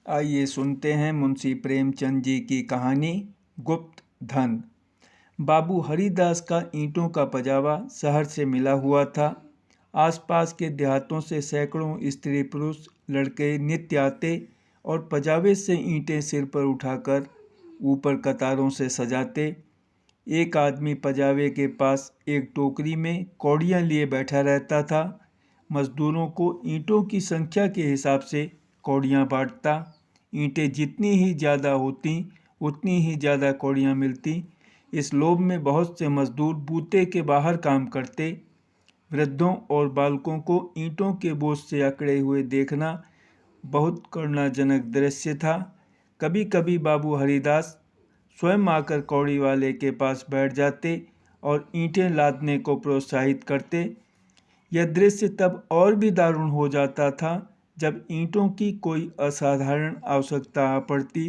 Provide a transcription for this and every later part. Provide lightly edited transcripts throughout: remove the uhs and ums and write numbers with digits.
आइए सुनते हैं मुंशी प्रेमचंद जी की कहानी गुप्त धन। बाबू हरिदास का ईंटों का पजावा शहर से मिला हुआ था। आसपास के देहातों से सैकड़ों स्त्री पुरुष लड़के नित्य आते और पजावे से ईंटें सिर पर उठाकर ऊपर कतारों से सजाते। एक आदमी पजावे के पास एक टोकरी में कौड़ियाँ लिए बैठा रहता था। मजदूरों को ईंटों की संख्या के हिसाब से कौड़ियाँ बांटता। ईंटें जितनी ही ज़्यादा होती उतनी ही ज़्यादा कौड़ियाँ मिलती। इस लोभ में बहुत से मजदूर बूते के बाहर काम करते। वृद्धों और बालकों को ईंटों के बोझ से अकड़े हुए देखना बहुत करुणाजनक दृश्य था। कभी कभी बाबू हरिदास स्वयं आकर कौड़ी वाले के पास बैठ जाते और ईंटें लादने को प्रोत्साहित करते। यह दृश्य तब और भी दारुण हो जाता था जब ईंटों की कोई असाधारण आवश्यकता आ पड़ती।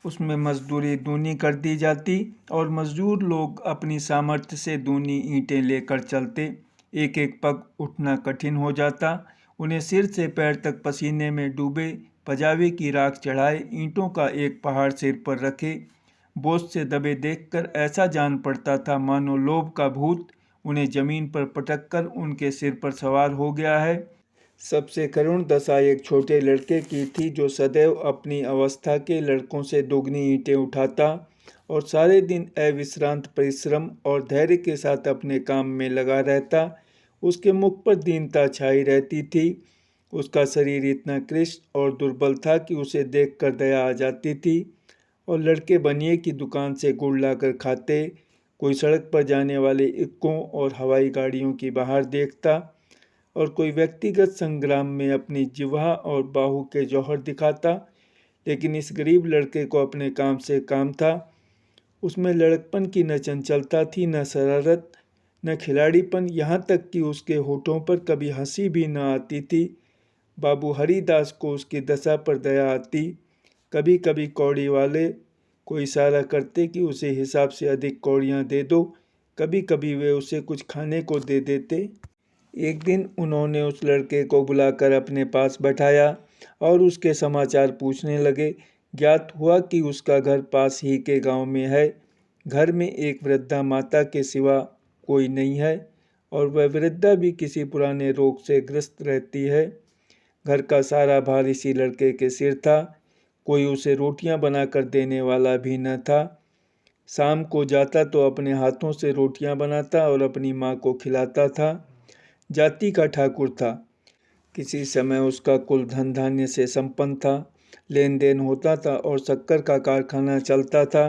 उसमें मजदूरी दूनी कर दी जाती और मजदूर लोग अपनी सामर्थ्य से दूनी ईंटें लेकर चलते। एक एक पग उठना कठिन हो जाता। उन्हें सिर से पैर तक पसीने में डूबे पजावे की राख चढ़ाए ईंटों का एक पहाड़ सिर पर रखे बोझ से दबे देखकर ऐसा जान पड़ता था मानो लोभ का भूत उन्हें जमीन पर पटक कर उनके सिर पर सवार हो गया है। सबसे करुण दशा एक छोटे लड़के की थी जो सदैव अपनी अवस्था के लड़कों से दोगुनी ईंटें उठाता और सारे दिन अविश्रांत परिश्रम और धैर्य के साथ अपने काम में लगा रहता। उसके मुख पर दीनता छाई रहती थी। उसका शरीर इतना क्लिष्ट और दुर्बल था कि उसे देखकर दया आ जाती थी। और लड़के बनिए की दुकान से गुड़ लाकर खाते। कोई सड़क पर जाने वाले इक्कों और हवाई गाड़ियों की बाहर देखता और कोई व्यक्तिगत संग्राम में अपनी जिह्वा और बाहु के जौहर दिखाता। लेकिन इस गरीब लड़के को अपने काम से काम था। उसमें लड़कपन की न चंचलता थी, न शरारत, न खिलाड़ीपन, यहाँ तक कि उसके होठों पर कभी हंसी भी न आती थी। बाबू हरिदास को उसकी दशा पर दया आती। कभी कभी कौड़ी वाले को इशारा करते कि उसे हिसाब से अधिक कौड़ियाँ दे दो। कभी कभी वे उसे कुछ खाने को दे देते। एक दिन उन्होंने उस लड़के को बुलाकर अपने पास बैठाया और उसके समाचार पूछने लगे। ज्ञात हुआ कि उसका घर पास ही के गांव में है। घर में एक वृद्धा माता के सिवा कोई नहीं है और वह वृद्धा भी किसी पुराने रोग से ग्रस्त रहती है। घर का सारा भार इसी लड़के के सिर था। कोई उसे रोटियां बनाकर देने वाला भी न था। शाम को जाता तो अपने हाथों से रोटियां बनाता और अपनी माँ को खिलाता था। जाति का ठाकुर था। किसी समय उसका कुल धन धान्य से संपन्न था। लेन देन होता था और शक्कर का कारखाना चलता था।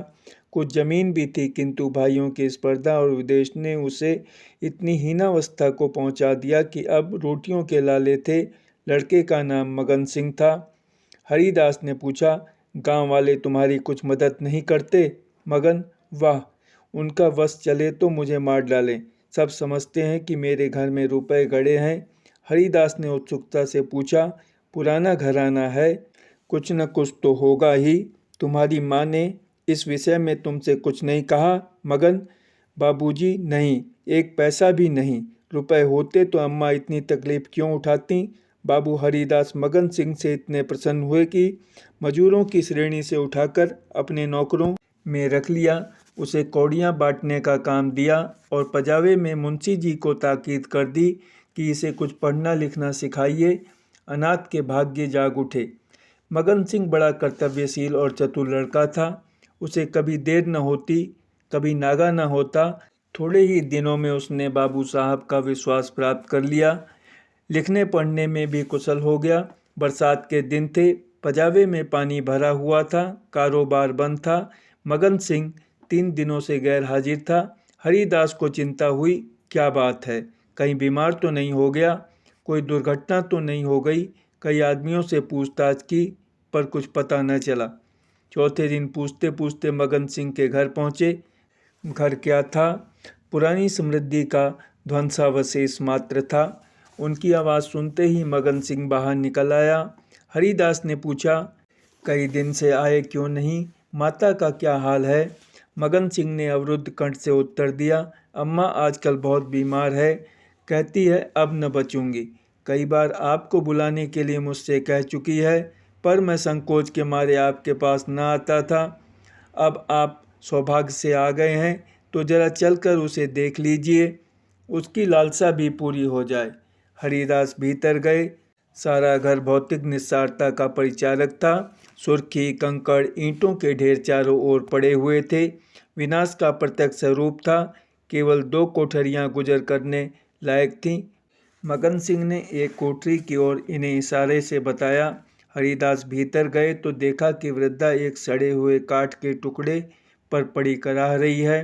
कुछ जमीन भी थी, किंतु भाइयों की स्पर्धा और विदेश ने उसे इतनी हीनावस्था को पहुंचा दिया कि अब रोटियों के लाले थे। लड़के का नाम मगन सिंह था। हरिदास ने पूछा, गांव वाले तुम्हारी कुछ मदद नहीं करते? मगन, वाह, उनका वश चले तो मुझे मार डालें। सब समझते हैं कि मेरे घर में रुपए गड़े हैं। हरिदास ने उत्सुकता से पूछा, पुराना घराना है, कुछ न कुछ तो होगा ही। तुम्हारी माँ ने इस विषय में तुमसे कुछ नहीं कहा? मगन, बाबूजी, नहीं, एक पैसा भी नहीं। रुपए होते तो अम्मा इतनी तकलीफ क्यों उठाती? बाबू हरिदास मगन सिंह से इतने प्रसन्न हुए कि मजूरों की श्रेणी से उठाकर अपने नौकरों में रख लिया। उसे कौड़ियाँ बांटने का काम दिया और पजावे में मुंशी जी को ताकीद कर दी कि इसे कुछ पढ़ना लिखना सिखाइए। अनाथ के भाग्य जाग उठे। मगन सिंह बड़ा कर्तव्यशील और चतुर लड़का था। उसे कभी देर न होती, कभी नागा न होता। थोड़े ही दिनों में उसने बाबू साहब का विश्वास प्राप्त कर लिया। लिखने पढ़ने में भी कुशल हो गया। बरसात के दिन थे, पजावे में पानी भरा हुआ था, कारोबार बंद था। मगन सिंह 3 दिनों से गैर हाजिर था। हरिदास को चिंता हुई, क्या बात है, कहीं बीमार तो नहीं हो गया, कोई दुर्घटना तो नहीं हो गई। कई आदमियों से पूछताछ की पर कुछ पता न चला। चौथे दिन पूछते पूछते मगन सिंह के घर पहुँचे। घर क्या था, पुरानी समृद्धि का ध्वंसावशेष मात्र था। उनकी आवाज़ सुनते ही मगन सिंह बाहर निकल आया। हरिदास ने पूछा, कई दिन से आए क्यों नहीं? माता का क्या हाल है? मगन सिंह ने अवरुद्ध कंठ से उत्तर दिया, अम्मा आजकल बहुत बीमार है, कहती है अब न बचूंगी। कई बार आपको बुलाने के लिए मुझसे कह चुकी है, पर मैं संकोच के मारे आपके पास न आता था। अब आप सौभाग्य से आ गए हैं तो जरा चलकर उसे देख लीजिए, उसकी लालसा भी पूरी हो जाए। हरिदास भीतर गए। सारा घर भौतिक निस्सारता का परिचारक था। सुर्खी, कंकड़, ईंटों के ढेर चारों ओर पड़े हुए थे। विनाश का प्रत्यक्ष स्वरूप था। केवल 2 कोठरियां गुजर करने लायक थीं। मगन सिंह ने एक कोठरी की ओर इन्हें इशारे से बताया। हरिदास भीतर गए तो देखा कि वृद्धा एक सड़े हुए काठ के टुकड़े पर पड़ी कराह रही है।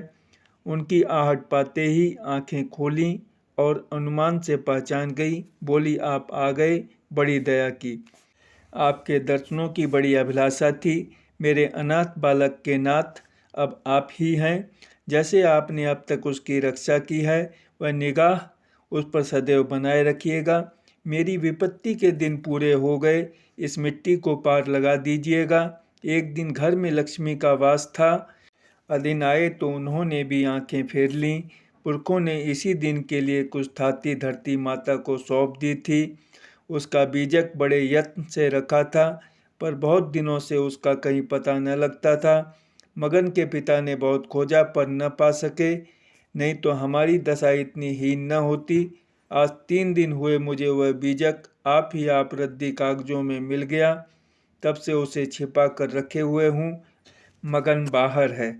उनकी आहट पाते ही आंखें खोलीं और अनुमान से पहचान गई। बोली, आप आ गए, बड़ी दया की। आपके दर्शनों की बड़ी अभिलाषा थी। मेरे अनाथ बालक के नाथ अब आप ही हैं। जैसे आपने अब तक उसकी रक्षा की है, वह निगाह उस पर सदैव बनाए रखिएगा। मेरी विपत्ति के दिन पूरे हो गए, इस मिट्टी को पार लगा दीजिएगा। एक दिन घर में लक्ष्मी का वास था। अदिन आए तो उन्होंने भी आंखें फेर लीं। पुरखों ने इसी दिन के लिए कुछ थाती धरती माता को सौंप दी थी। उसका बीजक बड़े यत्न से रखा था, पर बहुत दिनों से उसका कहीं पता न लगता था। मगन के पिता ने बहुत खोजा पर न पा सके, नहीं तो हमारी दशा इतनी हीन न होती। आज 3 दिन हुए मुझे वह बीजक आप ही आप रद्दी कागजों में मिल गया। तब से उसे छिपा कर रखे हुए हूँ। मगन बाहर है।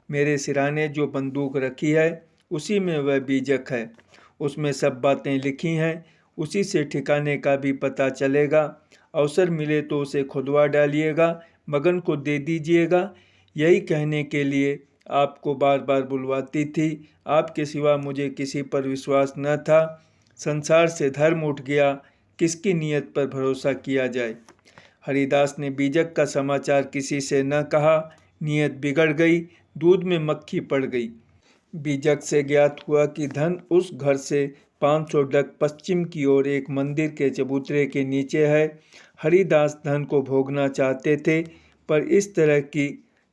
मेरे सिराने जो बंदूक रखी है उसी में वह बीजक है। उसमें सब बातें लिखी हैं। उसी से ठिकाने का भी पता चलेगा। अवसर मिले तो उसे खुदवा डालिएगा, मगन को दे दीजिएगा। यही कहने के लिए आपको बार बार बुलवाती थी। आपके सिवा मुझे किसी पर विश्वास न था। संसार से धर्म उठ गया, किसकी नीयत पर भरोसा किया जाए। हरिदास ने बीजक का समाचार किसी से न कहा। नीयत बिगड़ गई, दूध में मक्खी पड़ गई। बीजक से ज्ञात हुआ कि धन उस घर से 500 डग पश्चिम की ओर एक मंदिर के चबूतरे के नीचे है। हरिदास धन को भोगना चाहते थे, पर इस तरह की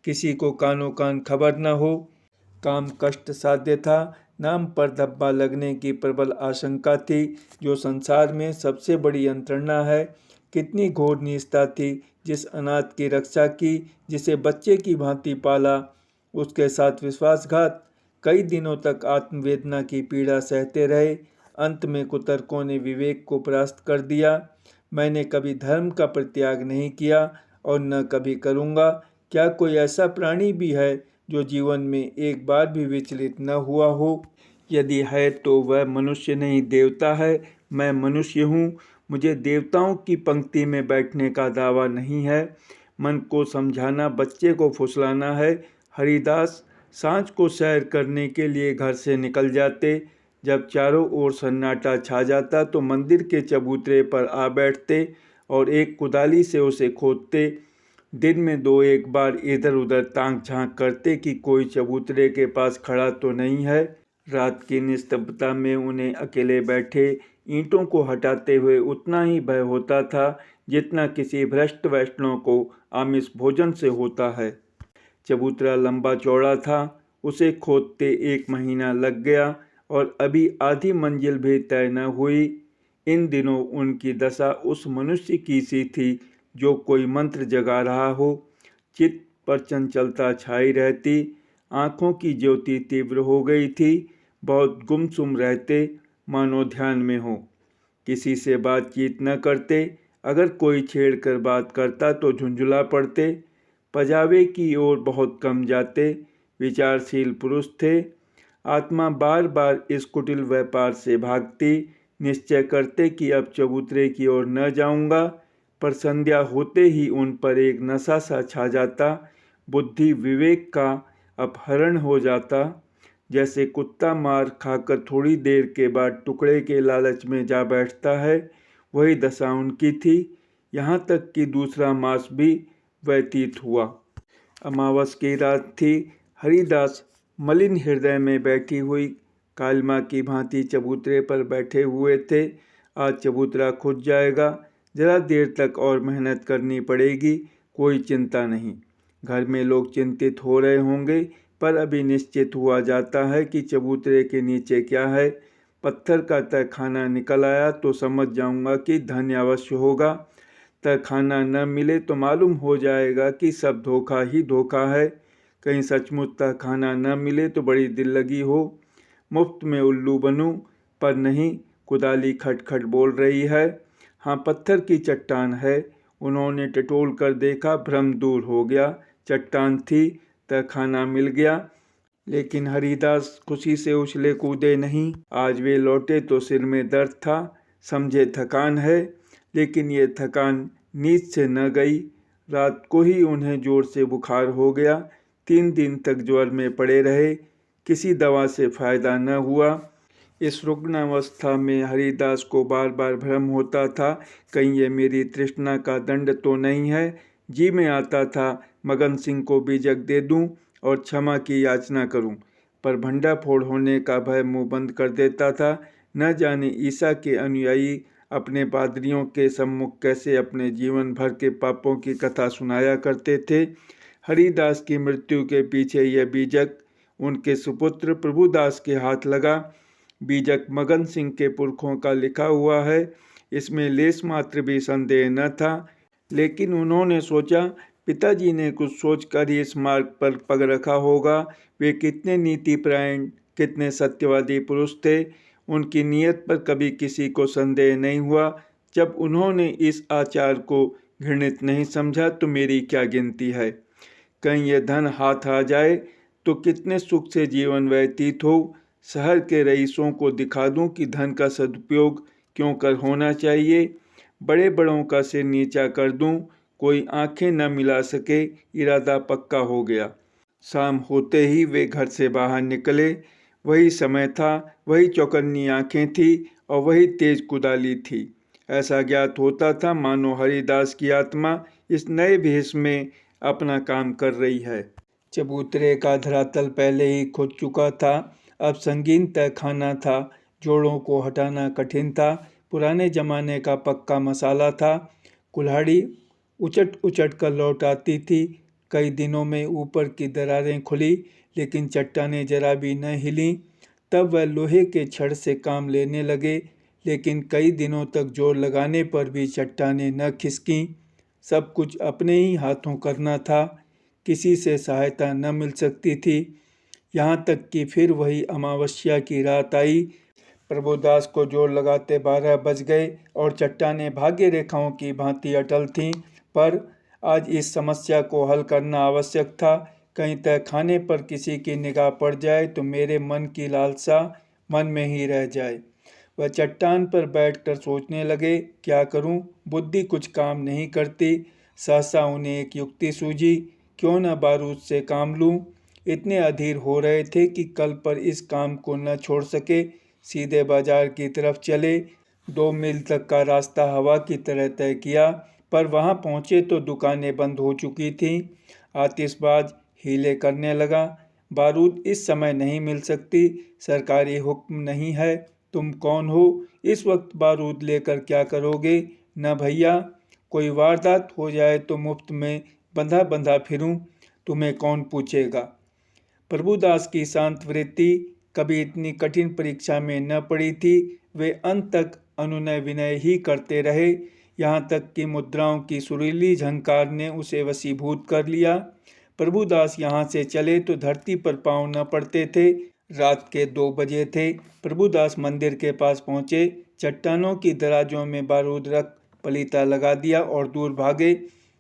किसी को कानो कान खबर न हो। काम कष्ट साध्य था। नाम पर धब्बा लगने की प्रबल आशंका थी, जो संसार में सबसे बड़ी यंत्रणा है। कितनी घोर नीचता थी जिस अनाथ की रक्षा की, जिसे बच्चे की भांति पाला, उसके साथ विश्वासघात। कई दिनों तक आत्मवेदना की पीड़ा सहते रहे। अंत में कुतर्कों ने विवेक को परास्त कर दिया। मैंने कभी धर्म का परित्याग नहीं किया और न कभी करूँगा। क्या कोई ऐसा प्राणी भी है जो जीवन में एक बार भी विचलित न हुआ हो? यदि है तो वह मनुष्य नहीं, देवता है। मैं मनुष्य हूँ। मुझे देवताओं की पंक्ति में बैठने का दावा नहीं है। मन को समझाना बच्चे को फुसलाना है। हरिदास सांझ को सैर करने के लिए घर से निकल जाते। जब चारों ओर सन्नाटा छा जाता तो मंदिर के चबूतरे पर आ बैठते और एक कुदाली से उसे खोदते। दिन में 2-1 बार इधर उधर ताक झांक करते कि कोई चबूतरे के पास खड़ा तो नहीं है। रात की निस्तब्धता में उन्हें अकेले बैठे ईंटों को हटाते हुए उतना ही भय होता था जितना किसी भ्रष्ट वैष्णव को आमिष भोजन से होता है। चबूतरा लंबा चौड़ा था। उसे खोदते 1 महीना लग गया और अभी आधी मंजिल भी तय न हुई। इन दिनों उनकी दशा उस मनुष्य की सी थी जो कोई मंत्र जगा रहा हो। चित्त पर चंचलता छाई रहती। आँखों की ज्योति तीव्र हो गई थी। बहुत गुमसुम रहते, मानो ध्यान में हो। किसी से बातचीत न करते। अगर कोई छेड़ कर बात करता तो झुंझुला पड़ते। पजावे की ओर बहुत कम जाते। विचारशील पुरुष थे। आत्मा बार बार इस कुटिल व्यापार से भागती। निश्चय करते कि अब चबूतरे की ओर न जाऊंगा, पर संध्या होते ही उन पर एक नशा सा छा जाता। बुद्धि विवेक का अपहरण हो जाता। जैसे कुत्ता मार खाकर थोड़ी देर के बाद टुकड़े के लालच में जा बैठता है, वही दशा उनकी थी। यहाँ तक कि दूसरा मास भी व्यतीत हुआ। अमावस की रात थी। हरिदास मलिन हृदय में बैठी हुई कालिमा की भांति चबूतरे पर बैठे हुए थे। आज चबूतरा खुद जाएगा। जरा देर तक और मेहनत करनी पड़ेगी, कोई चिंता नहीं। घर में लोग चिंतित हो रहे होंगे, पर अभी निश्चित हुआ जाता है कि चबूतरे के नीचे क्या है। पत्थर का तहखाना निकल आया तो समझ जाऊंगा कि धन्य अवश्य होगा। तहखाना न मिले तो मालूम हो जाएगा कि सब धोखा ही धोखा है। कहीं सचमुच तहखाना न मिले तो बड़ी दिल लगी हो, मुफ्त में उल्लू बनूं, पर नहीं, कुदाली खटखट बोल रही है। हाँ, पत्थर की चट्टान है। उन्होंने टटोल कर देखा, भ्रम दूर हो गया। चट्टान थी, तहखाना मिल गया। लेकिन हरिदास खुशी से उछले कूदे नहीं। आज वे लौटे तो सिर में दर्द था। समझे थकान है, लेकिन ये थकान नींद से न गई। रात को ही उन्हें जोर से बुखार हो गया। 3 दिन तक ज्वर में पड़े रहे। किसी दवा से फायदा न हुआ। इस रुग्णावस्था में हरिदास को बार बार भ्रम होता था, कहीं ये मेरी तृष्णा का दंड तो नहीं है। जी में आता था मगन सिंह को बीजक दे दूं और क्षमा की याचना करूं, पर भंडाफोड़ होने का भय मुंह बंद कर देता था। न जाने ईसा के अनुयायी अपने पादरियों के सम्मुख कैसे अपने जीवन भर के पापों की कथा सुनाया करते थे। हरिदास की मृत्यु के पीछे यह बीजक उनके सुपुत्र प्रभुदास के हाथ लगा। बीजक मगन सिंह के पुरखों का लिखा हुआ है, इसमें लेस मात्र भी संदेह न था। लेकिन उन्होंने सोचा, पिताजी ने कुछ सोचकर ही इस मार्ग पर पग रखा होगा। वे कितने नीतिपरायण, कितने सत्यवादी पुरुष थे। उनकी नीयत पर कभी किसी को संदेह नहीं हुआ। जब उन्होंने इस आचार को घृणित नहीं समझा तो मेरी क्या गिनती है। कहीं यह धन हाथ आ जाए तो कितने सुख से जीवन व्यतीत हो। शहर के रईसों को दिखा दूं कि धन का सदुपयोग क्यों कर होना चाहिए। बड़े बड़ों का सिर नीचा कर दूं, कोई आंखें न मिला सके। इरादा पक्का हो गया। शाम होते ही वे घर से बाहर निकले। वही समय था, वही चौकन्नी आंखें थी और वही तेज कुदाली थी। ऐसा ज्ञात होता था मानो हरिदास की आत्मा इस नए भेष में अपना काम कर रही है। चबूतरे का धरातल पहले ही खुद चुका था। अब संगीन तहखाना था, जोड़ों को हटाना कठिन था। पुराने जमाने का पक्का मसाला था। कुल्हाड़ी उचट उचट कर लौट आती थी। कई दिनों में ऊपर की दरारें खुली, लेकिन चट्टानें जरा भी न हिलीं। तब वह लोहे के छड़ से काम लेने लगे, लेकिन कई दिनों तक जोर लगाने पर भी चट्टानें न खिसकीं। सब कुछ अपने ही हाथों करना था, किसी से सहायता न मिल सकती थी। यहाँ तक कि फिर वही अमावस्या की रात आई। प्रभुदास को जोर लगाते 12 बज गए और चट्टानें भाग्य रेखाओं की भांति अटल थीं। पर आज इस समस्या को हल करना आवश्यक था। कहीं तहखाने पर किसी की निगाह पड़ जाए तो मेरे मन की लालसा मन में ही रह जाए। वह चट्टान पर बैठकर सोचने लगे, क्या करूं? बुद्धि कुछ काम नहीं करती। सहसा उन्हें एक युक्ति सूझी, क्यों न बारूद से काम लूं। इतने अधीर हो रहे थे कि कल पर इस काम को न छोड़ सके। सीधे बाजार की तरफ चले। 2 मील तक का रास्ता हवा की तरह तय किया, पर वहां पहुंचे तो दुकानें बंद हो चुकी थीं। आतिशबाज हीले करने लगा, बारूद इस समय नहीं मिल सकती, सरकारी हुक्म नहीं है। तुम कौन हो? इस वक्त बारूद लेकर क्या करोगे? न भैया, कोई वारदात हो जाए तो मुफ्त में बंधा बंधा फिरूं, तुम्हें कौन पूछेगा। प्रभुदास की शांत वृत्ति कभी इतनी कठिन परीक्षा में न पड़ी थी। वे अंत तक अनुनय विनय ही करते रहे, यहाँ तक कि मुद्राओं की सुरीली झंकार ने उसे वशीभूत कर लिया। प्रभुदास यहाँ से चले तो धरती पर पांव न पड़ते थे। रात के 2 बजे थे। प्रभुदास मंदिर के पास पहुँचे, चट्टानों की दराजों में बारूद रख पलीता लगा दिया और दूर भागे।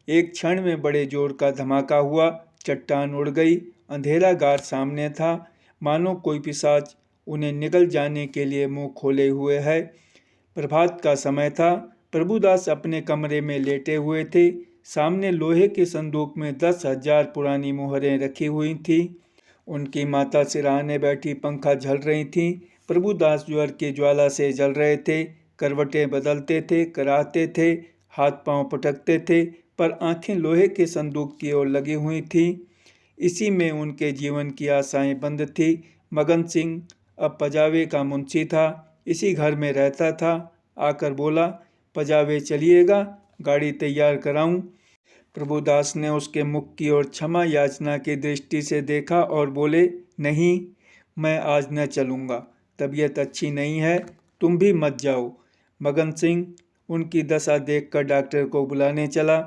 एक क्षण में बड़े जोर का धमाका हुआ, चट्टान उड़ गई। अंधेरा गार सामने था, मानो कोई पिशाच उन्हें निगल जाने के लिए मुंह खोले हुए है। प्रभात का समय था। प्रभुदास अपने कमरे में लेटे हुए थे। सामने लोहे के संदूक में 10,000 पुरानी मुहरें रखी हुई थीं। उनकी माता सिरहाने बैठी पंखा झल रही थीं। प्रभुदास ज्वर की ज्वाला से जल रहे थे। करवटें बदलते थे, कराहते थे, हाथ पांव पटकते थे, पर आंखें लोहे के संदूक की ओर लगी हुई थीं। इसी में उनके जीवन की आशाएं बंद थी। मगन सिंह अब पजावे का मुंशी था, इसी घर में रहता था। आकर बोला, पजावे चलिएगा, गाड़ी तैयार कराऊं। प्रभुदास ने उसके मुख की ओर क्षमा याचना की दृष्टि से देखा और बोले, नहीं, मैं आज न चलूँगा, तबीयत अच्छी नहीं है, तुम भी मत जाओ। मगन सिंह उनकी दशा देखकर डॉक्टर को बुलाने चला।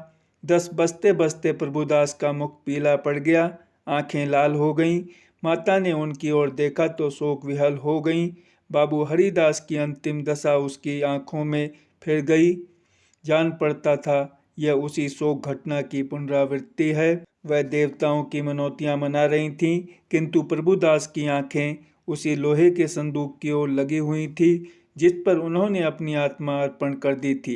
10 बजते बजते प्रभुदास का मुख पीला पड़ गया, आंखें लाल हो गईं। माता ने उनकी ओर देखा तो शोक विहल हो गईं। बाबू हरिदास की अंतिम दशा उसकी आंखों में फिर गई। जान पड़ता था यह उसी शोक घटना की पुनरावृत्ति है। वह देवताओं की मनौतियां मना रही थीं, किंतु प्रभुदास की आंखें उसी लोहे के संदूक की ओर लगी हुई थी जिस पर उन्होंने अपनी आत्मा अर्पण कर दी थी।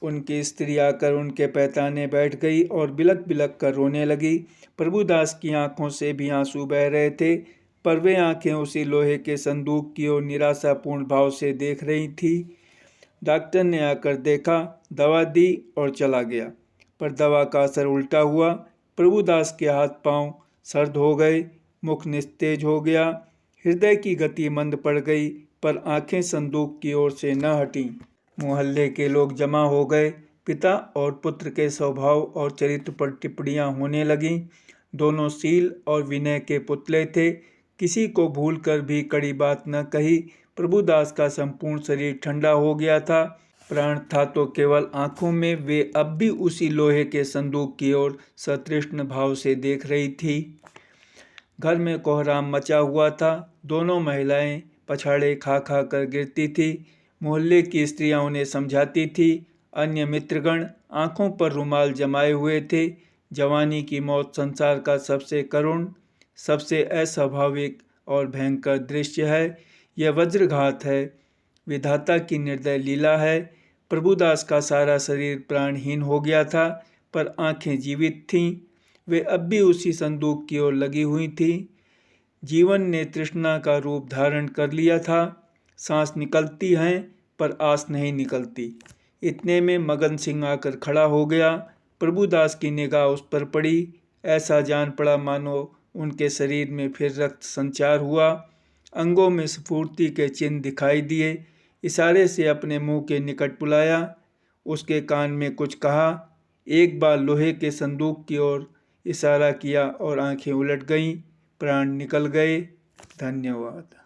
उनकी स्त्री आकर उनके पैताने बैठ गई और बिलक बिलक कर रोने लगी। प्रभुदास की आंखों से भी आंसू बह रहे थे, पर वे आंखें उसी लोहे के संदूक की ओर निराशापूर्ण भाव से देख रही थी। डॉक्टर ने आकर देखा, दवा दी और चला गया, पर दवा का असर उल्टा हुआ। प्रभुदास के हाथ पांव सर्द हो गए, मुख निस्तेज हो गया, हृदय की गति मंद पड़ गई, पर आंखें संदूक की ओर से न हटीं। मोहल्ले के लोग जमा हो गए। पिता और पुत्र के स्वभाव और चरित्र पर टिप्पणियां होने लगीं। दोनों शील और विनय के पुतले थे, किसी को भूलकर भी कड़ी बात न कही। प्रभुदास का संपूर्ण शरीर ठंडा हो गया था, प्राण था तो केवल आंखों में। वे अब भी उसी लोहे के संदूक की ओर सतृष्ण भाव से देख रही थी। घर में कोहराम मचा हुआ था। दोनों महिलाएं पछाड़े खा खा कर गिरती थी। मोहल्ले की स्त्रियां उन्हें समझाती थी। अन्य मित्रगण आंखों पर रुमाल जमाए हुए थे। जवानी की मौत संसार का सबसे करुण, सबसे अस्वाभाविक और भयंकर दृश्य है। यह वज्रघात है, विधाता की निर्दय लीला है। प्रभुदास का सारा शरीर प्राणहीन हो गया था, पर आंखें जीवित थीं। वे अब भी उसी संदूक की ओर लगी हुई थीं। जीवन ने तृष्णा का रूप धारण कर लिया था। सांस निकलती हैं पर आस नहीं निकलती। इतने में मगन सिंह आकर खड़ा हो गया। प्रभुदास की निगाह उस पर पड़ी। ऐसा जान पड़ा मानो उनके शरीर में फिर रक्त संचार हुआ। अंगों में स्फूर्ति के चिन्ह दिखाई दिए। इशारे से अपने मुंह के निकट बुलाया, उसके कान में कुछ कहा। एक बार लोहे के संदूक की ओर इशारा किया और आंखें उलट गईं। प्राण निकल गए। धन्यवाद।